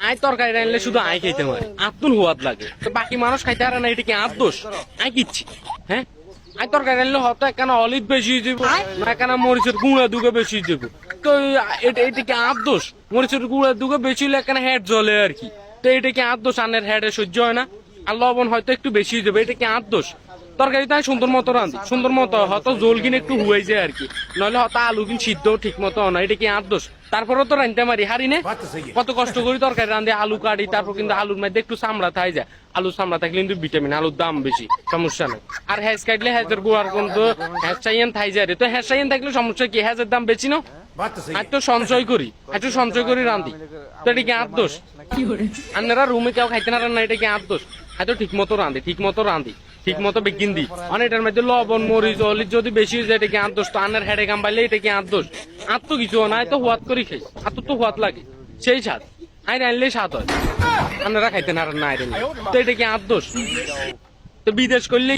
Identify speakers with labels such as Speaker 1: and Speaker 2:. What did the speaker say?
Speaker 1: আয় তরকারি রানলে শুধু আয় খাইতে পারে আত্মন হুয়াদ লাগে তো বাকি মানুষ খাইতে পারে না, এটা কি আর দোষ? আয় কিচ্ছি হ্যাঁ আয় তরকারি রানলে হয়তো একখানা অলিভ বেশি যাবো না একখানা মরিচের গুঁড়া দুগে বেশি যাবো, তো এটা কি আর দোষ? মরিচের গুঁড়া দুগে বেশি হলে একখানা হেড জ্বলে আর কি, তো এটা কি আর দোষ? আনের হেডে সহ্য হয় না, আর লবণ হয়তো একটু বেশি যাবে, এটা কি আর দোষ? তরকারিতে আমি সুন্দর মতো রাঁধি, সুন্দর মতো হয়তো জোল কিনে একটু হুয়ে যায় আর কি, নইলে হয়তো আলু কিন সিদ্ধ ঠিক মতো না, এটা কি আর দোষ? তারপরেও তো রাঁধতে মারি হারি নে, কত কষ্ট করি তরকারি রাঁধে, আলু কাটি, তারপর কিন্তু আলুর মধ্যে একটু চামড়া থাই যায়, আলু চামড়া থাকলে কিন্তু ভিটামিন, আলুর দাম বেশি, সমস্যা নেই। আর হ্যাজ কাটলে হ্যাজের গুড়ার কিন্তু হ্যাজ চাইয়েন থাই যায়, তো হ্যাজ চাইয়েন থাকলে সমস্যা কি? হ্যাজের দাম বেশি না, আর তো সঞ্চয় করি, একটু সঞ্চয় করি রাঁধি, তো এটা কি আর দোষ? আপনারা রুমে কেউ খাইতে না রান্না, এটা কি আর দোষ? হয়তো ঠিক মতো রাঁধি, ঠিক মতো রাঁধি, ঠিক মতো বেগিন দিই, অনেকটার মধ্যে লবণ মরিচ অলিচ যদি বেশি হয়ে যায়, এটা কি আর দোষ? তো আন্নার হেডে কাম পাইলে এটা কি আর দোষ? আর তো কিছু না, তো হুয়াদ করি খাই, আর তো হুয়াদ লাগে, সেই স্বাদ আই রানলে স্বাদ হয়, আপনারা খাইতে না রান্না আই রান্না, তো এটা কি আর দোষ? তো বিদেশ করলে